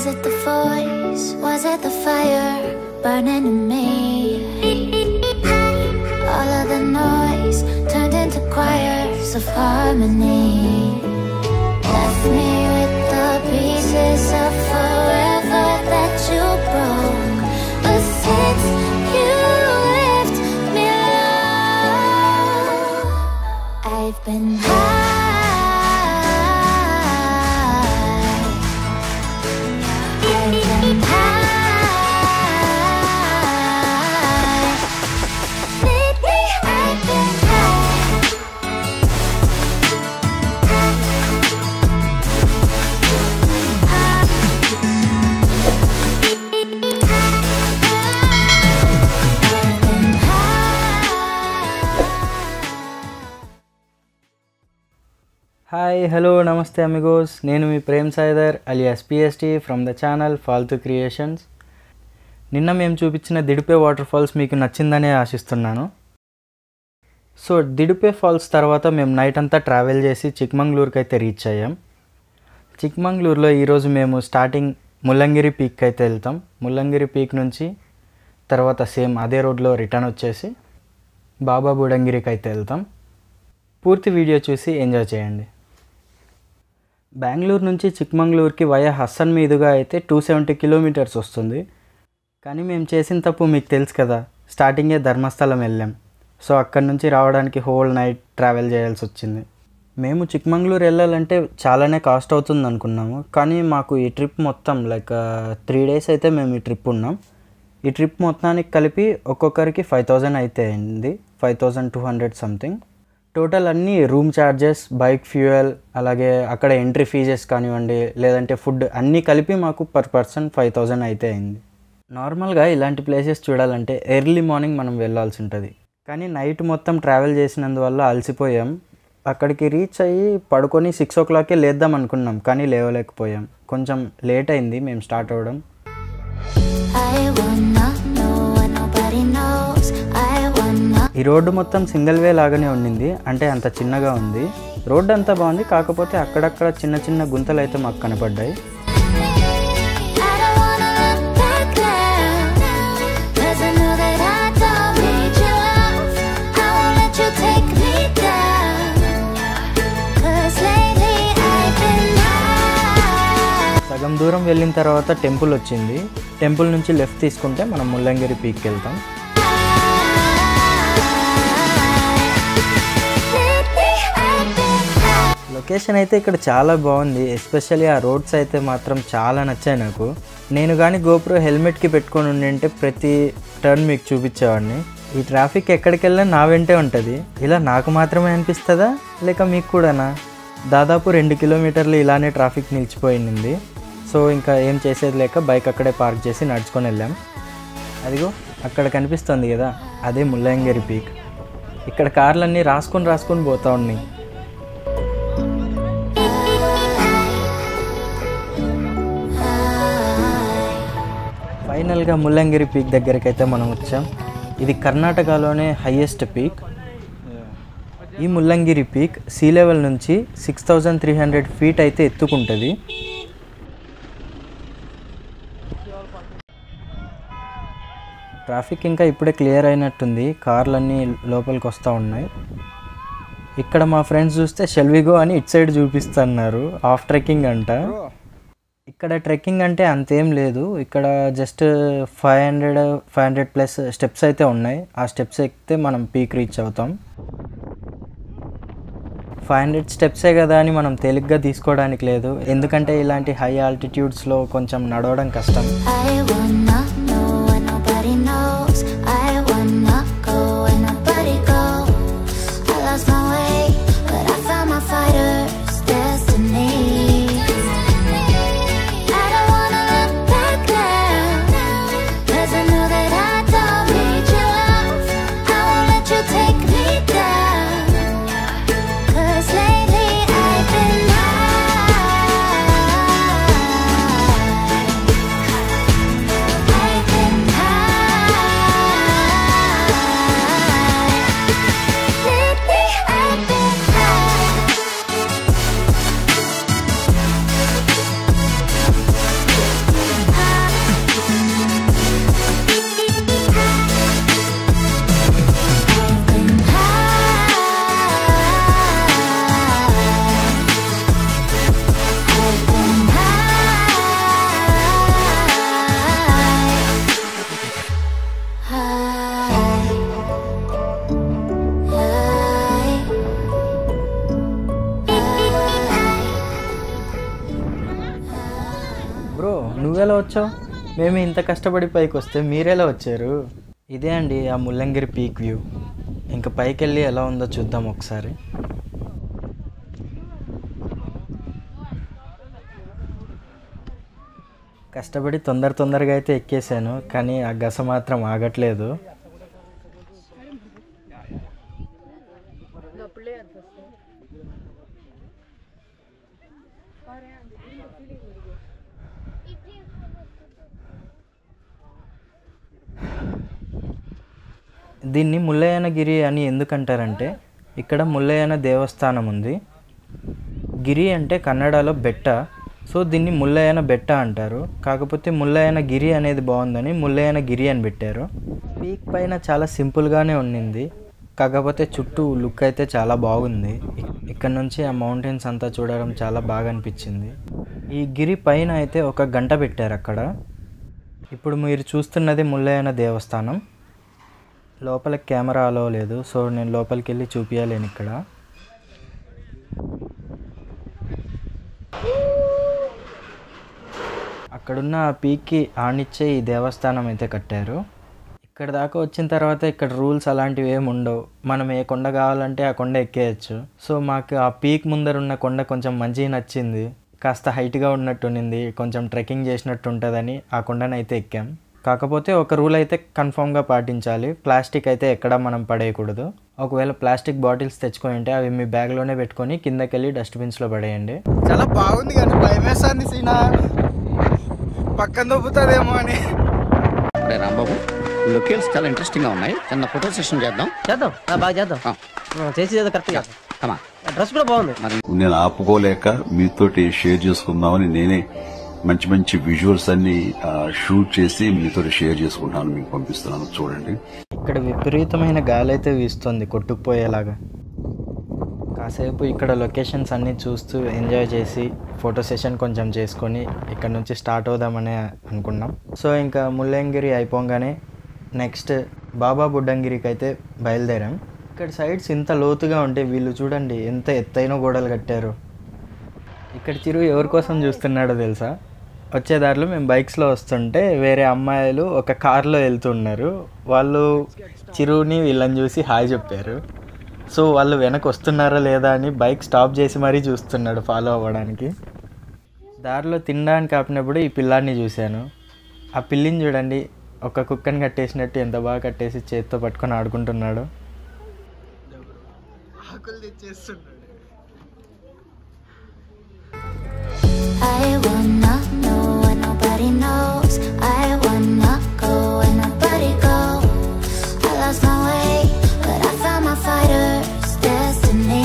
Was it the voice? Was it the fire burning in me? All of the noise turned into choirs of harmony. Left me with the pieces of forever that you broke. But since you left me alone, I've been high. Hi hello నమస్తే amigos, నేను మీ Prem Saidar alias PST from the channel Faltu creations. నిన్న మేము చూపించిన దిడుపే water falls మీకు నచ్చిందనే ఆశిస్తున్నాను. So దిడుపే falls తర్వాత మేము నైట్ అంతా ట్రావెల్ చేసి చిక్మంగళూరుకి అయితే రీచ్ అయ్యాం. చిక్మంగళూరులో ఈరోజు మేము స్టార్టింగ్ ముల్లంగిరి పీక్ అయితే వెళ్తాం. ముల్లంగిరి పీక్ నుంచి తర్వాత సేమ్ అదే రోడ్లో రిటర్న్ వచ్చేసి బాబా బుడంగిరికి అయితే వెళ్తాం. పూర్తి వీడియో చూసి ఎంజాయ్ చేయండి. బెంగళూరు నుంచి చిక్మంగళూరుకి వయా హస్సన్ మీదుగా అయితే 270 కిలోమీటర్స్ వస్తుంది. కానీ మేము చేసిన తప్పు మీకు తెలుసు కదా, స్టార్టింగే ధర్మస్థలం వెళ్ళాం. సో అక్కడి నుంచి రావడానికి హోల్ నైట్ ట్రావెల్ చేయాల్సి వచ్చింది. మేము చిక్మంగళూరు వెళ్ళాలంటే చాలానే కాస్ట్ అవుతుంది అనుకున్నాము. కానీ మాకు ఈ ట్రిప్ మొత్తం లైక్ 3 days అయితే మేము ఈ ట్రిప్ ఉన్నాం. ఈ ట్రిప్ మొత్తానికి కలిపి ఒక్కొక్కరికి 5,000 అయితే అయింది, 5,200 సంథింగ్. టోటల్ అన్నీ రూమ్ ఛార్జెస్, బైక్ ఫ్యూయల్, అలాగే అక్కడ ఎంట్రీ ఫీజెస్ కానివ్వండి, లేదంటే ఫుడ్ అన్నీ కలిపి మాకు పర్ పర్సన్ 5,000 అయితే అయింది. నార్మల్గా ఇలాంటి ప్లేసెస్ చూడాలంటే ఎర్లీ మార్నింగ్ మనం వెళ్ళాల్సి ఉంటుంది. కానీ నైట్ మొత్తం ట్రావెల్ చేసినందువల్ల అలసిపోయాం. అక్కడికి రీచ్ అయ్యి పడుకొని 6 o'clockకే లేద్దాం అనుకున్నాం, కానీ లేవలేకపోయాం. కొంచెం లేట్ అయింది మేము స్టార్ట్ అవ్వడం. ఈ రోడ్డు మొత్తం సింగిల్ వే లాగానే ఉండింది, అంటే అంత చిన్నగా ఉంది. రోడ్డు అంతా బాగుంది, కాకపోతే అక్కడక్కడ చిన్న చిన్న గుంతలు అయితే మాకు కనపడ్డాయి. సగం దూరం వెళ్ళిన తర్వాత టెంపుల్ వచ్చింది. టెంపుల్ నుంచి లెఫ్ట్ తీసుకుంటే మనం ముల్లంగిరి పీక్కి వెళ్తాం. లొకేషన్ అయితే ఇక్కడ చాలా బాగుంది. ఎస్పెషల్లీ ఆ రోడ్స్ అయితే మాత్రం చాలా నచ్చాయి నాకు. నేను కానీ గోప్రో హెల్మెట్కి పెట్టుకొని ఉండింటే ప్రతి టర్న్ మీకు చూపించేవాడిని. ఈ ట్రాఫిక్ ఎక్కడికి వెళ్ళినా నా వెంటే ఉంటుంది. ఇలా నాకు మాత్రమే అనిపిస్తుందా లేక మీకు కూడానా? దాదాపు 2 కిలోమీటర్లు ఇలానే ట్రాఫిక్ నిలిచిపోయింది. సో ఇంకా ఏం చేసేది లేక బైక్ అక్కడే పార్క్ చేసి నడుచుకొని వెళ్ళాం. అదిగో అక్కడ కనిపిస్తుంది కదా, అదే ముల్లంగిరి పీక్. ఇక్కడ కార్లన్నీ రాసుకొని పోతూ ఉన్నాయి. ఫైనల్గా ముల్లంగిరి పీక్ దగ్గరికి అయితే మనం వచ్చాం. ఇది కర్ణాటకలోనే హైయెస్ట్ పీక్. ఈ ముల్లంగిరి పీక్ సీ లెవెల్ నుంచి 6,300 feet అయితే ఎత్తుకుంటుంది. ట్రాఫిక్ ఇంకా ఇప్పుడే క్లియర్ అయినట్టుంది, కార్లన్నీ లోపలికి వస్తూ ఉన్నాయి. ఇక్కడ మా ఫ్రెండ్స్ చూస్తే షెల్విగో అని ఇటు సైడ్ చూపిస్తున్నారు. ఆఫ్ ట్రెక్కింగ్ అంట. ఇక్కడ ట్రెక్కింగ్ అంటే అంతేం లేదు. ఇక్కడ జస్ట్ 500+ స్టెప్స్ అయితే ఉన్నాయి. ఆ స్టెప్స్ ఎక్కితే మనం పీక్ రీచ్ అవుతాం. 500 స్టెప్సే కదా అని మనం తేలిగ్గా తీసుకోవడానికి లేదు, ఎందుకంటే ఇలాంటి హై ఆల్టిట్యూడ్స్లో కొంచెం నడవడం కష్టం. నువ్వెలా వచ్చావు? మేము ఇంత కష్టపడి పైకి వస్తే మీరెలా వచ్చారు? ఇదే అండి ఆ ముల్లంగిరి పీక్ వ్యూ. ఇంకా పైకి వెళ్ళి ఎలా ఉందో చూద్దాం ఒకసారి. కష్టపడి తొందరగా అయితే ఎక్కేసాను, కానీ ఆ గస మాత్రం ఆగట్లేదు. దీన్ని ముల్లయ్యనగిరి అని ఎందుకంటారంటే ఇక్కడ ముల్లయ్యన దేవస్థానం ఉంది. గిరి అంటే కన్నడలో బెట్ట, సో దీన్ని ముల్లయ్యన బెట్ట అంటారు. కాకపోతే ముల్లయ్యనగిరి అనేది బాగుందని ముల్లయ్యనగిరి అని పెట్టారు. పీక్ పైన చాలా సింపుల్గానే ఉండింది, కాకపోతే చుట్టూ లుక్ అయితే చాలా బాగుంది. ఇక్కడ నుంచి ఆ మౌంటైన్స్ అంతా చూడడం చాలా బాగా అనిపించింది. ఈ గిరి పైన అయితే ఒక గంట పెట్టారు అక్కడ. ఇప్పుడు మీరు చూస్తున్నది ముల్లయ్యన దేవస్థానం. లోపలికి కెమెరా అలో లేదు, సో నేను లోపలికి వెళ్ళి చూపించలేను. ఇక్కడ అక్కడున్న ఆ పీక్కి ఆనిచ్చే ఈ దేవస్థానం అయితే కట్టారు. ఇక్కడ దాకా వచ్చిన తర్వాత ఇక్కడ రూల్స్ అలాంటివి ఏమి ఉండవు. మనం ఏ కొండ కావాలంటే ఆ కొండ ఎక్కేయచ్చు. సో మాకు ఆ పీక్ ముందర ఉన్న కొండ కొంచెం మంచిగా నచ్చింది. కాస్త హైట్గా ఉన్నట్టుండింది, కొంచెం ట్రెక్కింగ్ చేసినట్టు ఉంటుందని ఆ కొండను అయితే ఎక్కాం. కాకపోతే ఒక రూల్ అయితే కన్ఫామ్గా పాటించాలి, ప్లాస్టిక్ అయితే ఎక్కడ మనం పడేయకూడదు. ఒకవేళ ప్లాస్టిక్ బాటిల్స్ తెచ్చుకొని ఉంటే అవి మీ బ్యాగ్లోనే పెట్టుకొని కిందకి వెళ్ళి డస్ట్బిన్స్లో పడేయండి. చాలా బాగుంది కానీ భయం వేస్తుంది సీనా, పక్కన దొబ్బుతుందేమో అని. రాంబాబు, లొకేషన్స్ చాలా ఇంట్రెస్టింగ్గా ఉన్నాయి. చిన్న ఫోటో సెషన్ చేద్దాం. బాగా చేద్దాం. చేసేది కరెక్ట్గా. డ్రెస్ కూడా బాగుంది. నేను ఆపుకోలేక మీతోటి షేర్ చేసుకుందామని నేనే మంచి మంచి విజువల్స్ అన్ని షూట్ చేసి మీతో షేర్ చేసుకుంటాను, మీకు పంపిస్తున్నాను. చూడండి, ఇక్కడ విపరీతమైన గాలి అయితే వీస్తుంది, కొట్టుకుపోయేలాగా. కాసేపు ఇక్కడ లొకేషన్స్ అన్నీ చూస్తూ ఎంజాయ్ చేసి ఫోటో సెషన్ కొంచెం చేసుకొని ఇక్కడ నుంచి స్టార్ట్ అవుదామని అనుకున్నాం. సో ఇంకా ముల్లంగిరి అయిపోగానే నెక్స్ట్ బాబా బుడ్డంగిరికి అయితే బయలుదేరాం. ఇక్కడ సైడ్స్ ఇంత లోతుగా ఉంటే వీళ్ళు చూడండి ఎంత ఎత్తైన గోడలు కట్టారు. ఇక్కడ చిరు ఎవరి కోసం చూస్తున్నాడో తెలుసా? వచ్చేదారిలో మేము బైక్స్లో వస్తుంటే వేరే అమ్మాయిలు ఒక కార్లో వెళ్తున్నారు. వాళ్ళు చిరుని వీళ్ళని చూసి హాయ్ చెప్పారు. సో వాళ్ళు వెనక వస్తున్నారా లేదా అని బైక్ స్టాప్ చేసి మరీ చూస్తున్నాడు ఫాలో అవ్వడానికి. దారిలో తినడానికి ఆపినప్పుడు ఈ పిల్లాన్ని చూశాను. ఆ పిల్లిని చూడండి, ఒక కుక్కని కట్టేసినట్టు ఎంత బాగా కట్టేసి చేతితో పట్టుకొని ఆడుకుంటున్నాడు. I wanna know what nobody knows. I wanna go where nobody goes. I lost my way, but I found my fighter's destiny.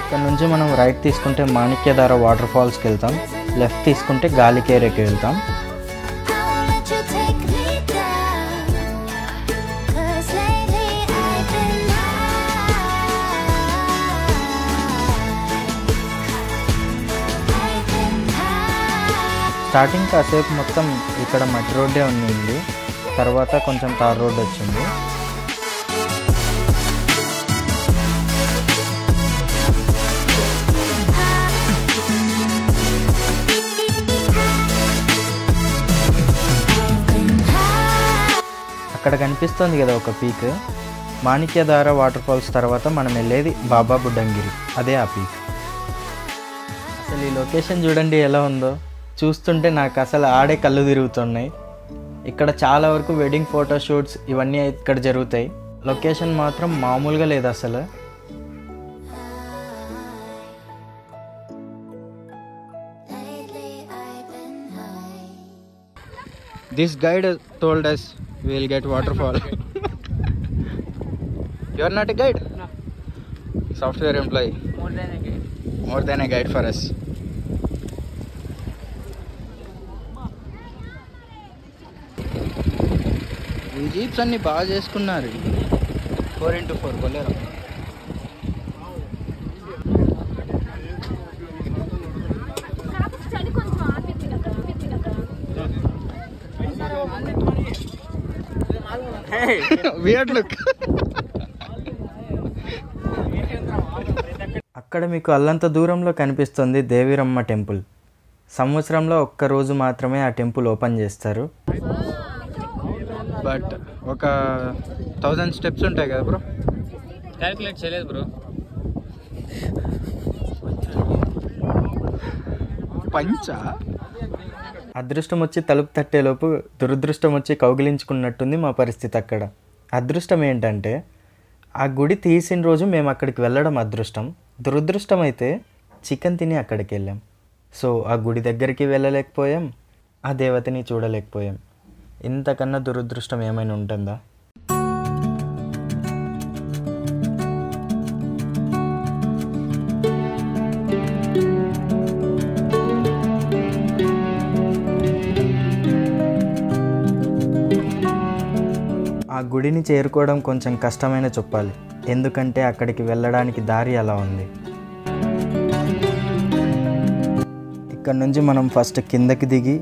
ఇక్కడ నుంచి మనం రైట్ తీసుకుంటే మాణిక్యధార వాటర్ ఫాల్స్కి వెళ్తాం, లెఫ్ట్ తీసుకుంటే గాలికేరేకి వెళ్తాం. స్టార్టింగ్ కాసేపు మొత్తం ఇక్కడ మట్టి రోడ్డే ఉంది, తర్వాత కొంచెం తార్ రోడ్ వచ్చింది. అక్కడ కనిపిస్తుంది కదా ఒక పీక్, మాణిక్యధార వాటర్ ఫాల్స్ తర్వాత మనం వెళ్ళేది బాబా బుడ్డంగిరి, అదే ఆ పీక్. అసలు ఈ లొకేషన్ చూడండి ఎలా ఉందో, చూస్తుంటే నాకు అసలు ఆడే కళ్ళు తిరుగుతున్నాయి. ఇక్కడ చాలా వరకు వెడ్డింగ్ ఫోటోషూట్స్ ఇవన్నీ ఇక్కడ జరుగుతాయి. లొకేషన్ మాత్రం మామూలుగా లేదు అసలు. This guide told us we will get waterfall. You are not a guide? No. Software employee. More than a guide. More than a guide for us. ఈ జీప్స్ అన్ని బాగా చేసుకున్నారు. 4x4 Bolero. Weird look. అక్కడ మీకు అల్లంత దూరంలో కనిపిస్తుంది దేవీరమ్మ temple. సంవత్సరంలో ఒక్క రోజు మాత్రమే ఆ టెంపుల్ ఓపెన్ చేస్తారు. బట్ ఒక 1000 స్టెప్స్ ఉంటాయి కదా బ్రో? క్యాలిక్యులేట్ చేయలేదు బ్రో. పంచా అదృష్టం వచ్చి తలుపు తట్టేలోపు దురదృష్టం వచ్చి కౌగిలించుకున్నట్టుంది మా పరిస్థితి అక్కడ. అదృష్టం ఏంటంటే ఆ గుడి తీసిన రోజు మేము అక్కడికి వెళ్ళడం అదృష్టం. దురదృష్టం అయితే చికెన్ తిని అక్కడికి వెళ్ళాం. సో ఆ గుడి దగ్గరికి వెళ్ళలేకపోయాం, ఆ దేవతని చూడలేకపోయాం. ఇంతకన్నా దురదృష్టం ఏమైనా ఉంటుందా? ఆ గుడిని చేరుకోవడం కొంచెం కష్టమైన చెప్పాలి, ఎందుకంటే అక్కడికి వెళ్ళడానికి దారి అలా ఉంది. ఇక్కడ నుంచి మనం ఫస్ట్ కిందకి దిగి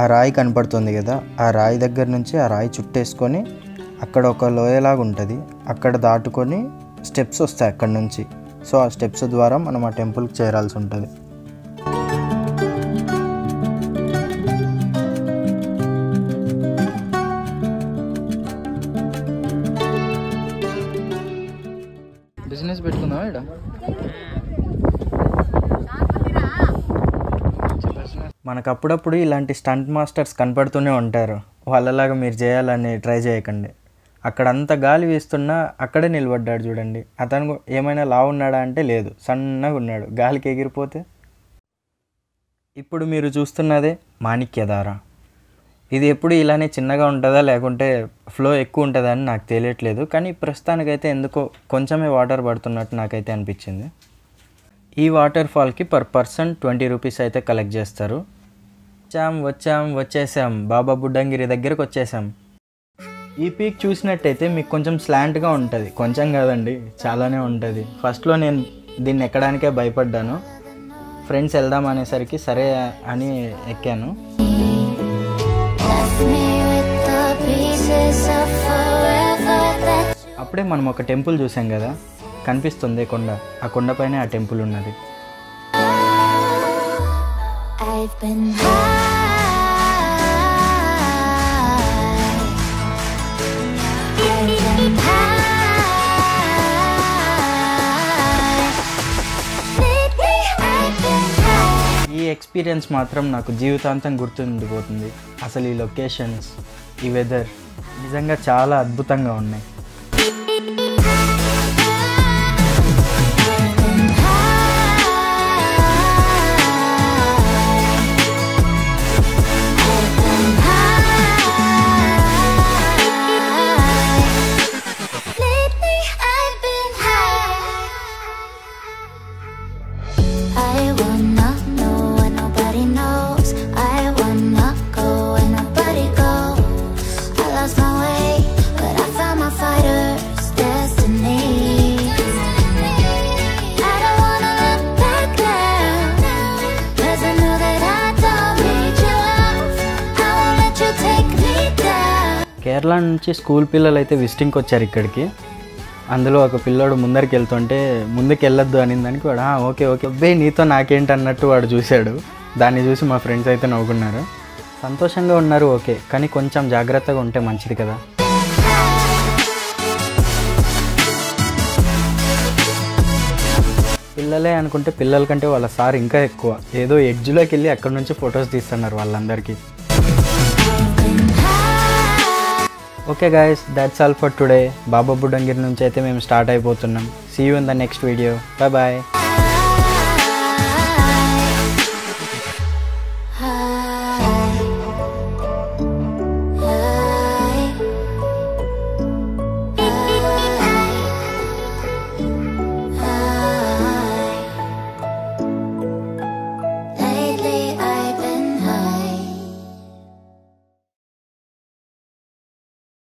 ఆ రాయి కనపడుతుంది కదా, ఆ రాయి దగ్గర నుంచి ఆ రాయి చుట్టేసుకొని అక్కడ ఒక లోయలాగా ఉంటుంది, అక్కడ దాటుకొని స్టెప్స్ వస్తాయి అక్కడ నుంచి. సో ఆ స్టెప్స్ ద్వారా మనం ఆ టెంపుల్కి చేరాల్సి ఉంటుంది. బిజినెస్ పెట్టుకుందామా ఇక్కడ? మనకు అప్పుడప్పుడు ఇలాంటి స్టంట్ మాస్టర్స్ కనపడుతూనే ఉంటారు. వాళ్ళలాగా మీరు చేయాలని ట్రై చేయకండి. అక్కడ అంత గాలి వీస్తున్నా అక్కడే నిలబడ్డాడు చూడండి. అతను ఏమైనా లావు ఉన్నాడా అంటే లేదు, సన్నగా ఉన్నాడు, గాలికి ఎగిరిపోతే. ఇప్పుడు మీరు చూస్తున్నదే మాణిక్యధార. ఇది ఎప్పుడు ఇలానే చిన్నగా ఉంటుందా లేకుంటే ఫ్లో ఎక్కువ ఉంటుందా అని నాకు తెలియట్లేదు, కానీ ప్రస్తుతానికైతే ఎందుకో కొంచెమే వాటర్ పడుతున్నట్టు నాకైతే అనిపించింది. ఈ వాటర్ ఫాల్కి పర్ పర్సన్ 20 రూపీస్ అయితే కలెక్ట్ చేస్తారు. వచ్చేసాం బాబా బుడ్డంగిరి దగ్గరకు వచ్చేసాం. ఈ పీక్ చూసినట్టయితే మీకు కొంచెం స్లాంట్గా ఉంటుంది, కొంచెం కాదండి చాలానే ఉంటుంది. ఫస్ట్లో నేను దీన్ని ఎక్కడానికే భయపడ్డాను. ఫ్రెండ్స్ వెళ్దాం అనేసరికి సరే అని ఎక్కాను. అప్పుడే మనం ఒక టెంపుల్ చూసాం కదా, కనిపిస్తుంది కొండ, ఆ కొండపైనే ఆ టెంపుల్ ఉన్నది. ఈ ఎక్స్పీరియన్స్ మాత్రం నాకు జీవితాంతం గుర్తుండిపోతుంది. అసలు ఈ లొకేషన్స్, ఈ వెదర్ నిజంగా చాలా అద్భుతంగా ఉన్నాయి. కేరళ నుంచి స్కూల్ పిల్లలు అయితే విజిటింగ్కి వచ్చారు ఇక్కడికి. అందులో ఒక పిల్లోడు ముందరికి వెళ్తుంటే ముందుకు వెళ్ళొద్దు అని దానికి వాడు ఓకే అబ్బే నీతో నాకేంటి అన్నట్టు వాడు చూశాడు. దాన్ని చూసి మా ఫ్రెండ్స్ అయితే నవ్వుకున్నారు. సంతోషంగా ఉన్నారు ఓకే, కానీ కొంచెం జాగ్రత్తగా ఉంటే మంచిది కదా. పిల్లలే అనుకుంటే పిల్లల కంటే వాళ్ళ సార్ ఇంకా ఎక్కువ, ఏదో ఎడ్జ్లోకి వెళ్ళి అక్కడ నుంచి ఫొటోస్ తీస్తున్నారు వాళ్ళందరికీ. Okay guys, that's all for today. Baba Budangiri నుంచి అయితే మేము స్టార్ట్ అయిపోతున్నాం. See you in the next video. Bye bye.